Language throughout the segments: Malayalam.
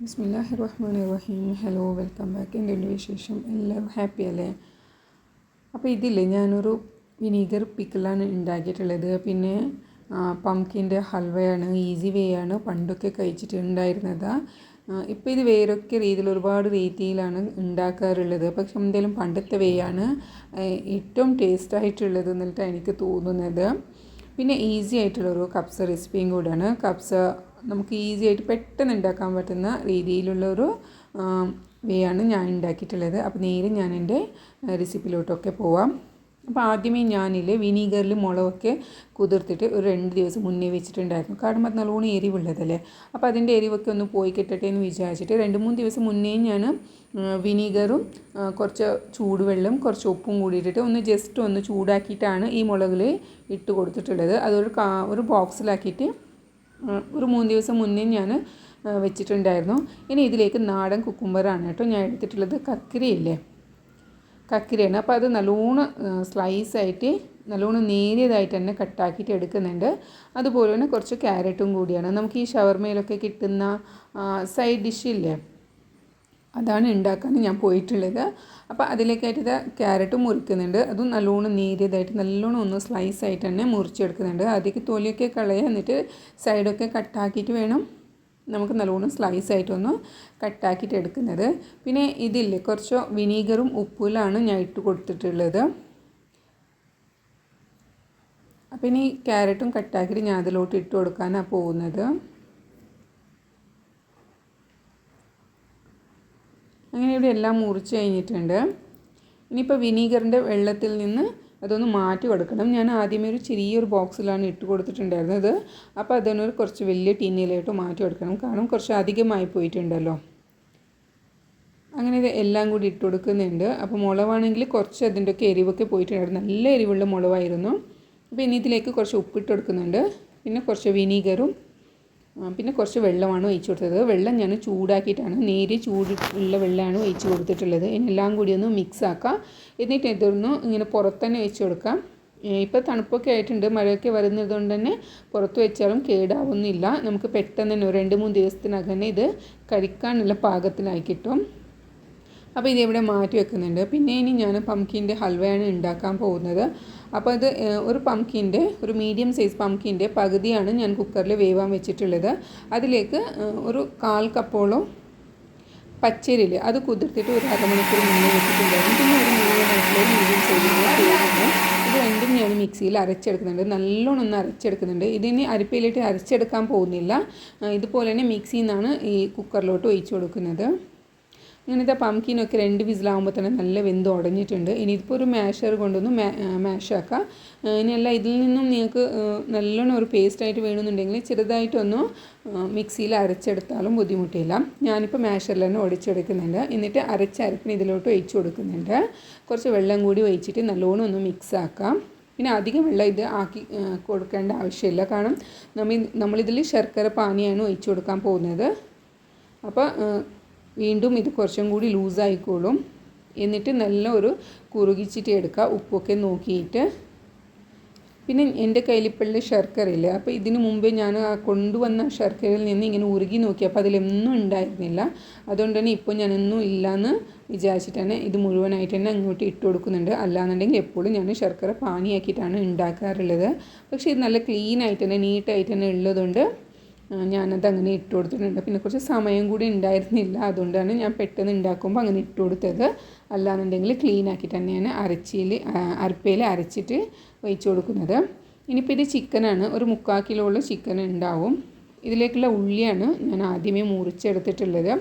ബിസ്മില്ലാഹിർ റഹ്മാനിർ റഹീം. Hello, welcome back. എന്തുണ്ട് വിശേഷം? എല്ലാവരും ഹാപ്പി അല്ലേ? അപ്പോൾ ഇതില്ലേ, ഞാനൊരു വിനീഗർ പിക്കിളാണ് ഉണ്ടാക്കിയിട്ടുള്ളത്. പിന്നെ പംകിൻ്റെ ഹൽവയാണ്, ഈസി വേ ആണ്. പണ്ടൊക്കെ കഴിച്ചിട്ടുണ്ടായിരുന്നത്. ഇപ്പോൾ ഇത് വേറൊക്കെ രീതിയിൽ ഒരുപാട് രീതിയിലാണ് ഉണ്ടാക്കാറുള്ളത്. പക്ഷെ എന്തായാലും പണ്ടത്തെ വേ ആണ് ഏറ്റവും ടേസ്റ്റായിട്ടുള്ളത് എന്നിട്ട് എനിക്ക് തോന്നുന്നത്. പിന്നെ ഈസി ആയിട്ടുള്ളൊരു കപ്സ റെസിപ്പിയും കൂടെയാണ്. കപ്സ നമുക്ക് ഈസി ആയിട്ട് പെട്ടെന്ന് ഉണ്ടാക്കാൻ പറ്റുന്ന രീതിയിലുള്ളൊരു വേ ആണ് ഞാൻ ഉണ്ടാക്കിയിട്ടുള്ളത്. അപ്പോൾ നേരെ ഞാൻ എൻ്റെ റെസിപ്പിയിലോട്ടൊക്കെ പോവാം. അപ്പോൾ ആദ്യമേ ഞാനില്ലേ വിനീഗറിൽ മുളകൊക്കെ കുതിർത്തിട്ട് ഒരു 2 ദിവസം മുന്നേ വെച്ചിട്ടുണ്ടായിരുന്നു. കാരണം അത് നല്ലോണം എരിവുള്ളതല്ലേ. അപ്പോൾ അതിൻ്റെ എരിവൊക്കെ ഒന്ന് പോയി കിട്ടട്ടെ എന്ന് വിചാരിച്ചിട്ട് 2-3 ദിവസം മുന്നേ ഞാൻ വിനീഗറും കുറച്ച് ചൂടുവെള്ളം കുറച്ച് ഉപ്പും കൂടി ഇട്ടിട്ട് ജസ്റ്റ് ഒന്ന് ചൂടാക്കിയിട്ടാണ് ഈ മുളകിൽ ഇട്ട് കൊടുത്തിട്ടുള്ളത്. അതൊരു ബോക്സിലാക്കിയിട്ട് ഒരു 3 ദിവസം മുന്നേ ഞാൻ വെച്ചിട്ടുണ്ടായിരുന്നു. ഇനി ഇതിലേക്ക് നാടൻ കുക്കുംബറാണ് കേട്ടോ ഞാൻ എടുത്തിട്ടുള്ളത്. കക്കിരിയാണ്. അപ്പോൾ അത് നല്ലോണം സ്ലൈസായിട്ട് നല്ലോണം നേരിയതായിട്ട് തന്നെ കട്ടാക്കിയിട്ട് എടുക്കുന്നുണ്ട്. അതുപോലെ തന്നെ കുറച്ച് ക്യാരറ്റും കൂടിയാണ്. നമുക്ക് ഈ ഷവർമയിലൊക്കെ കിട്ടുന്ന സൈഡ് ഡിഷില്ലേ, അതാണ് ഉണ്ടാക്കാൻ ഞാൻ പോയിട്ടുള്ളത്. അപ്പോൾ അതിലേക്കായിട്ട് ക്യാരറ്റും മുറിക്കുന്നുണ്ട്. അതും നല്ലോണം നേരിയതായിട്ട് നല്ലോണം ഒന്ന് സ്ലൈസായിട്ട് തന്നെ മുറിച്ചെടുക്കുന്നുണ്ട്. അതിലേക്ക് തൊലിയൊക്കെ കളയുക, എന്നിട്ട് സൈഡൊക്കെ കട്ടാക്കിയിട്ട് വേണം നമുക്ക് നല്ലോണം സ്ലൈസായിട്ടൊന്ന് കട്ടാക്കിയിട്ട് എടുക്കുന്നത്. പിന്നെ ഇതില്ലേ, കുറച്ച് വിനീഗറും ഉപ്പിലാണ് ഞാൻ ഇട്ട് കൊടുത്തിട്ടുള്ളത്. അപ്പോൾ ഇനി ക്യാരറ്റും കട്ടാക്കിയിട്ട് ഞാൻ അതിലോട്ട് ഇട്ട് കൊടുക്കാനാണ് പോകുന്നത്. അങ്ങനെ ഇവിടെ എല്ലാം മുറിച്ച് കഴിഞ്ഞിട്ടുണ്ട്. ഇനിയിപ്പോൾ വിനീഗറിൻ്റെ വെള്ളത്തിൽ നിന്ന് അതൊന്ന് മാറ്റി കൊടുക്കണം. ഞാൻ ആദ്യമേ ഒരു ചെറിയൊരു ബോക്സിലാണ് ഇട്ട് കൊടുത്തിട്ടുണ്ടായിരുന്നത്. അപ്പോൾ അതിനൊരു കുറച്ച് വലിയ ടിന്നിലോട്ട് മാറ്റി കൊടുക്കണം. കാരണം കുറച്ച് അധികമായി പോയിട്ടുണ്ടല്ലോ. അങ്ങനെ ഇത് എല്ലാം കൂടി ഇട്ട് കൊടുക്കുന്നുണ്ട്. അപ്പോൾ മുളകാണെങ്കിൽ കുറച്ച് അതിൻ്റെയൊക്കെ എരിവൊക്കെ പോയിട്ടുണ്ടായിരുന്നു. നല്ല എരിവുള്ള മുളകായിരുന്നു. അപ്പോൾ ഇനി ഇതിലേക്ക് കുറച്ച് ഉപ്പിട്ട് കൊടുക്കുന്നുണ്ട്. പിന്നെ കുറച്ച് വിനീഗറും പിന്നെ കുറച്ച് വെള്ളമാണ് ഒഴിച്ച് കൊടുത്തത്. വെള്ളം ഞാൻ ചൂടാക്കിയിട്ടാണ്, നേരിയ ചൂടുള്ള വെള്ളമാണ് ഒഴിച്ച് കൊടുത്തിട്ടുള്ളത്. ഇതിനെല്ലാം കൂടി ഒന്ന് മിക്സ് ആക്കാം. എന്നിട്ട് ഇതൊന്ന് ഇങ്ങനെ പുറത്തുതന്നെ വെച്ച് കൊടുക്കാം. ഇപ്പോൾ തണുപ്പൊക്കെ ആയിട്ടുണ്ട്, മഴയൊക്കെ വരുന്നത് കൊണ്ട് തന്നെ പുറത്ത് വെച്ചാലും കേടാവുന്നില്ല. നമുക്ക് പെട്ടെന്ന് തന്നെ ഒരു 2-3 ദിവസത്തിനകം തന്നെ ഇത് കഴിക്കാനുള്ള പാകത്തിലായി കിട്ടും. അപ്പോൾ ഇതിവിടെ മാറ്റി വെക്കുന്നുണ്ട്. പിന്നെ ഇനി ഞാൻ പംകിൻ്റെ ഹൽവയാണ് ഉണ്ടാക്കാൻ പോകുന്നത്. അപ്പോൾ അത് ഒരു മീഡിയം സൈസ് പംകിൻ്റെ പകുതിയാണ് ഞാൻ കുക്കറിൽ വേവാൻ വെച്ചിട്ടുള്ളത്. അതിലേക്ക് ഒരു 1/4 കപ്പോളം പച്ചരിയിൽ അത് കുതിർത്തിട്ട് ഒരു അരമണിക്കൂർ മുന്നേ വെച്ചിട്ടുണ്ടായിരുന്നു. പിന്നെ ഒരു മുഴുവനായിട്ടുള്ള മീഡിയം സൈസിലുള്ള തേങ്ങ, ഇത് രണ്ടും ഞാൻ മിക്സിയിൽ അരച്ചെടുക്കുന്നുണ്ട്. നല്ലോണം ഒന്ന് അരച്ചെടുക്കുന്നുണ്ട്. ഇതിന് അരിപ്പയിലിട്ട് അരച്ചെടുക്കാൻ പോകുന്നില്ല. ഇതുപോലെ തന്നെ മിക്സിയിൽ നിന്നാണ് ഈ കുക്കറിലോട്ട് ഒഴിച്ച് കൊടുക്കുന്നത്. ഇങ്ങനത്തെ പംകിനൊക്കെ 2 വിസിലാകുമ്പോൾ തന്നെ നല്ല വെന്ത് ഉടഞ്ഞിട്ടുണ്ട്. ഇനി ഇതിപ്പോൾ ഒരു മാഷർ കൊണ്ടൊന്ന് മാഷാക്കാം. ഇനിയല്ല, ഇതിൽ നിന്നും നിങ്ങൾക്ക് നല്ലോണം ഒരു പേസ്റ്റായിട്ട് വേണമെന്നുണ്ടെങ്കിൽ ചെറുതായിട്ടൊന്ന് മിക്സിയിൽ അരച്ചെടുത്താലും ബുദ്ധിമുട്ടില്ല. ഞാനിപ്പോൾ മാഷറിൽ തന്നെ ഒടിച്ചെടുക്കുന്നുണ്ട്. എന്നിട്ട് അരപ്പിന് ഇതിലോട്ട് ഒഴിച്ച് കൊടുക്കുന്നുണ്ട്. കുറച്ച് വെള്ളം കൂടി ഒഴിച്ചിട്ട് നല്ലോണം ഒന്ന് മിക്സ് ആക്കാം. പിന്നെ അധികം വെള്ളം ഇത് ആക്കി കൊടുക്കേണ്ട ആവശ്യമില്ല. കാരണം നമ്മളിതിൽ ശർക്കര പാനിയാണ് ഒഴിച്ച് കൊടുക്കാൻ പോകുന്നത്. അപ്പോൾ വീണ്ടും ഇത് കുറച്ചും കൂടി ലൂസായിക്കോളും. എന്നിട്ട് നല്ല ഒരു കുറുകിച്ചിട്ട് എടുക്കുക, ഉപ്പൊക്കെ നോക്കിയിട്ട്. പിന്നെ എൻ്റെ കയ്യിലിപ്പോൾ ശർക്കരയില്ല. അപ്പോൾ ഇതിനു മുമ്പേ ഞാൻ കൊണ്ടുവന്ന ശർക്കരയിൽ നിന്ന് ഇങ്ങനെ ഉരുകി നോക്കി, അപ്പോൾ അതിലൊന്നും ഉണ്ടായിരുന്നില്ല. അതുകൊണ്ട് തന്നെ ഇപ്പോൾ ഞാനൊന്നും ഇല്ലയെന്ന് വിചാരിച്ചിട്ടാണ് ഇത് മുഴുവനായിട്ട് തന്നെ അങ്ങോട്ട് ഇട്ട് കൊടുക്കുന്നുണ്ട്. അല്ലാന്നുണ്ടെങ്കിൽ എപ്പോഴും ഞാൻ ശർക്കര പാനിയാക്കിയിട്ടാണ് ഉണ്ടാക്കാറുള്ളത്. പക്ഷേ ഇത് നല്ല ക്ലീനായിട്ട് തന്നെ നീറ്റായിട്ട് തന്നെ ഉള്ളതുകൊണ്ട് ഞാനത് അങ്ങനെ ഇട്ട് കൊടുത്തിട്ടുണ്ട്. പിന്നെ കുറച്ച് സമയം കൂടി ഉണ്ടായിരുന്നില്ല, അതുകൊണ്ടാണ് ഞാൻ പെട്ടെന്ന് ഉണ്ടാക്കുമ്പോൾ അങ്ങനെ ഇട്ട് കൊടുത്തത്. അല്ലാന്നുണ്ടെങ്കിൽ ക്ലീൻ ആക്കിയിട്ട് തന്നെയാണ് അരപ്പയിൽ അരച്ചിട്ട് ഒഴിച്ച് കൊടുക്കുന്നത്. ഇനിയിപ്പോൾ ഇത് ചിക്കനാണ്, ഒരു 3/4 കിലോയുള്ള ചിക്കൻ ഉണ്ടാവും. ഇതിലേക്കുള്ള ഉള്ളിയാണ് ഞാൻ ആദ്യമേ മുറിച്ചെടുത്തിട്ടുള്ളത്.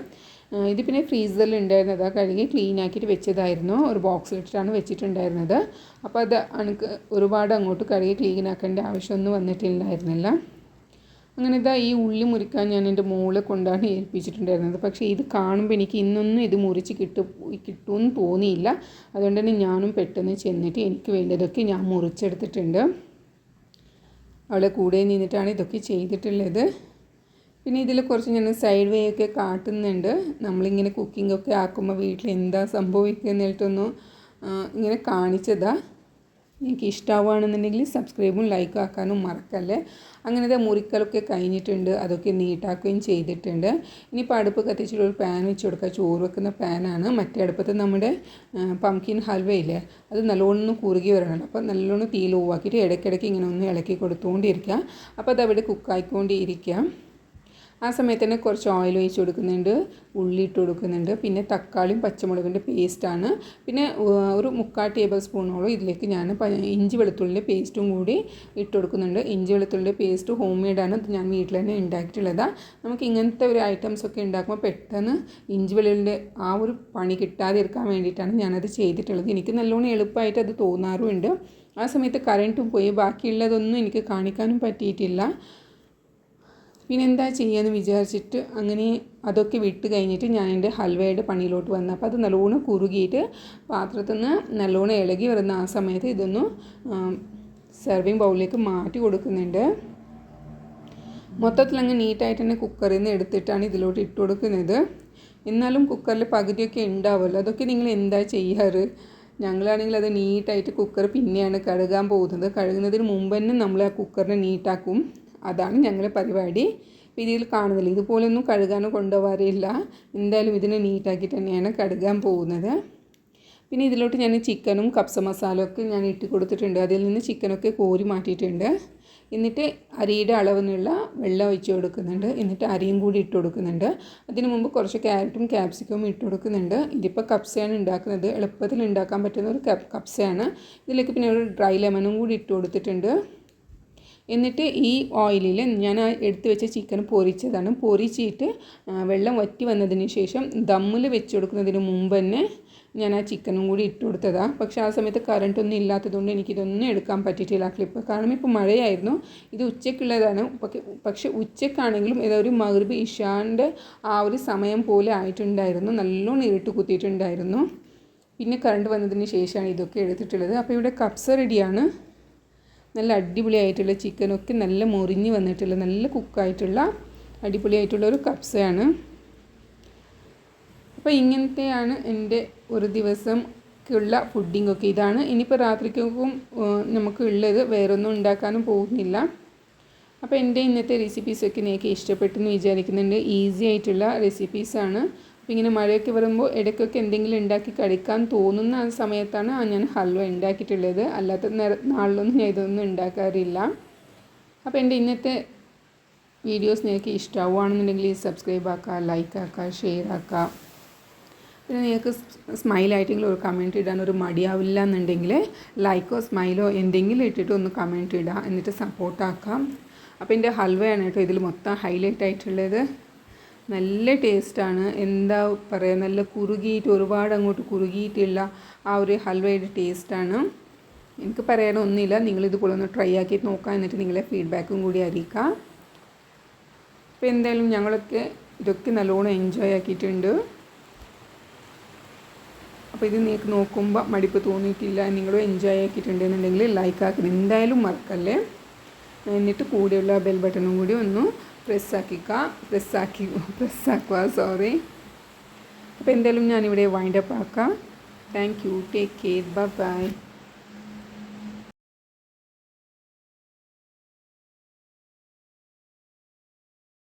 ഇത് പിന്നെ ഫ്രീസറിൽ ഉണ്ടായിരുന്നത്, കഴുകി ക്ലീൻ ആക്കിയിട്ട് വെച്ചതായിരുന്നു. ഒരു ബോക്സിലിട്ടിട്ടാണ് വെച്ചിട്ടുണ്ടായിരുന്നത്. അപ്പോൾ അത് എനിക്ക് ഒരുപാട് അങ്ങോട്ട് കഴുകി ക്ലീൻ ആക്കേണ്ട ആവശ്യമൊന്നും വന്നിട്ടില്ലായിരുന്നില്ല. അങ്ങനെ ഈ ഉള്ളി മുറിക്കാൻ ഞാൻ എൻ്റെ മോളെ കൊണ്ടാണ് ഏൽപ്പിച്ചിട്ടുണ്ടായിരുന്നത്. പക്ഷേ ഇത് കാണുമ്പോൾ എനിക്ക് ഇന്നൊന്നും ഇത് മുറിച്ച് കിട്ടുമെന്ന് തോന്നിയില്ല. അതുകൊണ്ട് തന്നെ ഞാനും പെട്ടെന്ന് ചെന്നിട്ട് എനിക്ക് വേണ്ടതൊക്കെ ഞാൻ മുറിച്ചെടുത്തിട്ടുണ്ട്. അവളെ കൂടെ നിന്നിട്ടാണ് ഇതൊക്കെ ചെയ്തിട്ടുള്ളത്. പിന്നെ ഇതിൽ കുറച്ച് ഞാൻ സൈഡ് വേ ഒക്കെ കാട്ടുന്നുണ്ട്. നമ്മളിങ്ങനെ കുക്കിങ്ങൊക്കെ ആക്കുമ്പോൾ വീട്ടിൽ എന്താ സംഭവിക്കുക എന്നിട്ടൊന്നും ഇങ്ങനെ കാണിച്ചതാണ്. നിങ്ങൾക്ക് ഇഷ്ടമാവുകയാണെന്നുണ്ടെങ്കിൽ സബ്സ്ക്രൈബും ലൈക്കും ആക്കാനും മറക്കല്ലേ. അങ്ങനത്തെ മുറിക്കലൊക്കെ കഴിഞ്ഞിട്ടുണ്ട്, അതൊക്കെ നീട്ടാക്കുകയും ചെയ്തിട്ടുണ്ട്. ഇനിയിപ്പോൾ അടുപ്പ് കത്തിച്ചിട്ടൊരു പാൻ വെച്ച് കൊടുക്കുക. ചോറ് വെക്കുന്ന പാനാണ്. മറ്റേ അടുപ്പത്ത് നമ്മുടെ പംകിൻ ഹൽവയില്ലേ, അത് നല്ലോണം കുറുകി വരണം. അപ്പോൾ നല്ലോണം തീ ലോ ആക്കിയിട്ട് ഇടയ്ക്കിടയ്ക്ക് ഇങ്ങനെ ഒന്ന് ഇളക്കി കൊടുത്തുകൊണ്ടിരിക്കുക. അപ്പോൾ അതവിടെ കുക്കായിക്കൊണ്ടിരിക്കുക. ആ സമയത്ത് തന്നെ കുറച്ച് ഓയിൽ ഒഴിച്ച് കൊടുക്കുന്നുണ്ട്, ഉള്ളി ഇട്ട് കൊടുക്കുന്നുണ്ട്, പിന്നെ തക്കാളിയും പച്ചമുളകിൻ്റെ പേസ്റ്റാണ്. പിന്നെ ഒരു 3/4 ടേബിൾ സ്പൂണോളം ഇതിലേക്ക് ഞാൻ ഇഞ്ചി വെളുത്തുള്ളിൻ്റെ പേസ്റ്റും കൂടി ഇട്ട് കൊടുക്കുന്നുണ്ട്. ഇഞ്ചി വെളുത്തുള്ളിൻ്റെ പേസ്റ്റ് ഹോം മെയ്ഡാണ്, ഞാൻ വീട്ടിൽ തന്നെ ഉണ്ടാക്കിയിട്ടുള്ളതാണ്. നമുക്ക് ഇങ്ങനത്തെ ഒരു ഐറ്റംസൊക്കെ ഉണ്ടാക്കുമ്പോൾ പെട്ടെന്ന് ഇഞ്ചി വെളുത്തുള്ളിൻ്റെ ആ ഒരു പണി കിട്ടാതിരിക്കാൻ വേണ്ടിയിട്ടാണ് ഞാനത് ചെയ്തിട്ടുള്ളത്. എനിക്ക് നല്ലോണം എളുപ്പമായിട്ട് അത് തോന്നാറുമുണ്ട്. ആ സമയത്ത് കറണ്ടും പോയി ബാക്കിയുള്ളതൊന്നും എനിക്ക് കാണിക്കാനും പറ്റിയിട്ടില്ല. പിന്നെ എന്താ ചെയ്യുകയെന്ന് വിചാരിച്ചിട്ട് അങ്ങനെ അതൊക്കെ വിട്ട് കഴിഞ്ഞിട്ട് ഞാൻ എൻ്റെ ഹൽവയുടെ പണിയിലോട്ട് വന്നു. അപ്പോൾ അത് നല്ലോണം കുറുകിയിട്ട് പാത്രത്തിൽ നിന്ന് നല്ലോണം ഇളകി വരുന്ന ആ സമയത്ത് ഇതൊന്ന് സെർവിങ് ബൗളിലേക്ക് മാറ്റി കൊടുക്കുന്നുണ്ട്. മൊത്തത്തിൽ അങ്ങ് നീറ്റായിട്ട് തന്നെ കുക്കറിൽ നിന്ന് എടുത്തിട്ടാണ് ഇതിലോട്ട് ഇട്ട് കൊടുക്കുന്നത്. എന്നാലും കുക്കറിൽ പകുതിയൊക്കെ ഉണ്ടാവുമല്ലോ, അതൊക്കെ നിങ്ങൾ എന്താ ചെയ്യാറ്? ഞങ്ങളാണെങ്കിൽ അത് നീറ്റായിട്ട് കുക്കർ പിന്നെയാണ് കഴുകാൻ പോകുന്നത്. കഴുകുന്നതിന് മുമ്പ് തന്നെ നമ്മൾ ആ കുക്കറിനെ നീറ്റാക്കും. അതാണ് ഞങ്ങളുടെ പരിപാടി. ഇതിൽ കാണുന്നില്ല, ഇതുപോലൊന്നും കഴുകാനോ കൊണ്ടുപോകാറില്ല. എന്തായാലും ഇതിനെ നീറ്റാക്കിയിട്ട് തന്നെയാണ് കഴുകാൻ പോകുന്നത്. പിന്നെ ഇതിലോട്ട് ഞാൻ ചിക്കനും കപ്സ മസാലയൊക്കെ ഞാൻ ഇട്ട് കൊടുത്തിട്ടുണ്ട്. അതിൽ നിന്ന് ചിക്കനൊക്കെ കോരി മാറ്റിയിട്ടുണ്ട്. എന്നിട്ട് അരിയുടെ അളവിനുള്ള വെള്ളം ഒഴിച്ച് കൊടുക്കുന്നുണ്ട്. എന്നിട്ട് അരിയും കൂടി ഇട്ട് കൊടുക്കുന്നുണ്ട്. അതിന് മുമ്പ് കുറച്ച് ക്യാരറ്റും ക്യാപ്സിക്കവും ഇട്ട് കൊടുക്കുന്നുണ്ട്. ഇതിപ്പോൾ കപ്സയാണ് ഉണ്ടാക്കുന്നത്, എളുപ്പത്തിൽ ഉണ്ടാക്കാൻ പറ്റുന്ന ഒരു കപ്സയാണ്. ഇതിലേക്ക് പിന്നെ ഒരു ഡ്രൈ ലെമണും കൂടി ഇട്ട് കൊടുത്തിട്ടുണ്ട്. എന്നിട്ട് ഈ ഓയിലിൽ ഞാൻ എടുത്ത് വെച്ച ചിക്കൻ പൊരിച്ചതാണ്. പൊരിച്ചിട്ട് വെള്ളം വറ്റി വന്നതിന് ശേഷം ദമ്മിൽ വെച്ച് കൊടുക്കുന്നതിന് മുമ്പ് തന്നെ ഞാൻ ആ ചിക്കനും കൂടി ഇട്ട് കൊടുത്തതാണ്. പക്ഷേ ആ സമയത്ത് കറണ്ടൊന്നും ഇല്ലാത്തതുകൊണ്ട് എനിക്കിതൊന്നും എടുക്കാൻ പറ്റിയിട്ടില്ല ക്ലിപ്പ്. കാരണം ഇപ്പോൾ മഴയായിരുന്നു. ഇത് ഉച്ചയ്ക്കുള്ളതാണ്. പക്ഷേ ഉച്ചയ്ക്കാണെങ്കിലും ഇതൊരു മഗ്‌രിബ് ഇശാൻ്റെ ആ ഒരു സമയം പോലെ ആയിട്ടുണ്ടായിരുന്നു. നല്ലോണം ഇരുട്ട് കുത്തിയിട്ടുണ്ടായിരുന്നു. പിന്നെ കറണ്ട് വന്നതിന് ശേഷമാണ് ഇതൊക്കെ എടുത്തിട്ടുള്ളത്. അപ്പോൾ ഇവിടെ കപ്സ റെഡിയാണ്. നല്ല അടിപൊളിയായിട്ടുള്ള ചിക്കനൊക്കെ നല്ല മുറിഞ്ഞ് വന്നിട്ടുള്ള നല്ല കുക്കായിട്ടുള്ള അടിപൊളിയായിട്ടുള്ള ഒരു കപ്സയാണ്. അപ്പോൾ ഇങ്ങനത്തെയാണ് എൻ്റെ ഒരു ദിവസമുള്ള ഫുഡിങ്ങൊക്കെ. ഇതാണ് ഇനിയിപ്പോൾ രാത്രിക്കും നമുക്ക് ഉള്ളത്. വേറൊന്നും ഉണ്ടാക്കാനും പോകുന്നില്ല. അപ്പോൾ എൻ്റെ ഇന്നത്തെ റെസിപ്പീസൊക്കെ നിങ്ങൾക്ക് ഇഷ്ടപ്പെട്ടെന്ന് വിചാരിക്കുന്നുണ്ട്. ഈസി ആയിട്ടുള്ള റെസിപ്പീസാണ്. അപ്പോൾ ഇങ്ങനെ മഴയൊക്കെ വരുമ്പോൾ ഇടയ്ക്കൊക്കെ എന്തെങ്കിലും ഉണ്ടാക്കി കഴിക്കാൻ തോന്നുന്ന ആ സമയത്താണ് ഞാൻ ഹൽവ ഉണ്ടാക്കിയിട്ടുള്ളത്. അല്ലാത്ത നാളിലൊന്നും ഞാൻ ഇതൊന്നും ഉണ്ടാക്കാറില്ല. അപ്പോൾ എൻ്റെ ഇന്നത്തെ വീഡിയോസ് നിങ്ങൾക്ക് ഇഷ്ടമാവുകയാണെന്നുണ്ടെങ്കിൽ സബ്സ്ക്രൈബ് ആക്കുക, ലൈക്ക് ആക്കുക, ഷെയർ ആക്കുക. പിന്നെ നിങ്ങൾക്ക് സ്മൈലായിട്ടെങ്കിലും ഒരു കമൻറ്റ് ഇടാൻ ഒരു മടിയാവില്ല എന്നുണ്ടെങ്കിൽ ലൈക്കോ സ്മൈലോ എന്തെങ്കിലും ഇട്ടിട്ട് ഒന്ന് കമൻറ്റ് ഇടുക, എന്നിട്ട് സപ്പോർട്ടാക്കാം. അപ്പോൾ എൻ്റെ ഹൽവയാണ് കേട്ടോ ഇതിൽ മൊത്തം ഹൈലൈറ്റ് ആയിട്ടുള്ളത്. നല്ല ടേസ്റ്റാണ്. എന്താ പറയുക, നല്ല കുറുകിയിട്ട് ഒരുപാട് അങ്ങോട്ട് കുറുകിയിട്ടുള്ള ആ ഒരു ഹൽവയുടെ ടേസ്റ്റാണ്. എനിക്ക് പറയാനൊന്നുമില്ല. നിങ്ങളിതുപോലെ ഒന്ന് ട്രൈ ആക്കിയിട്ട് നോക്കാം, എന്നിട്ട് നിങ്ങളെ ഫീഡ്ബാക്കും കൂടി അറിയിക്കുക. അപ്പോൾ എന്തായാലും ഞങ്ങളൊക്കെ ഇതൊക്കെ നല്ലോണം എൻജോയ് ആക്കിയിട്ടുണ്ട്. അപ്പോൾ ഇത് നിങ്ങൾക്ക് നോക്കുമ്പോൾ മടുപ്പ് തോന്നിയിട്ടില്ല, നിങ്ങളും എൻജോയ് ആക്കിയിട്ടുണ്ടെന്നുണ്ടെങ്കിൽ ലൈക്ക് ആക്കണം എന്തായാലും മറക്കല്ലേ. എന്നിട്ട് കൂടെയുള്ള ബെൽ ബട്ടണും കൂടി ഒന്ന് പ്രസ്സാക്കുക. സോറി. അപ്പോൾ എന്തായാലും ഞാനിവിടെ വൈൻഡപ്പ് ആക്കാം. Thank you. Take care. By.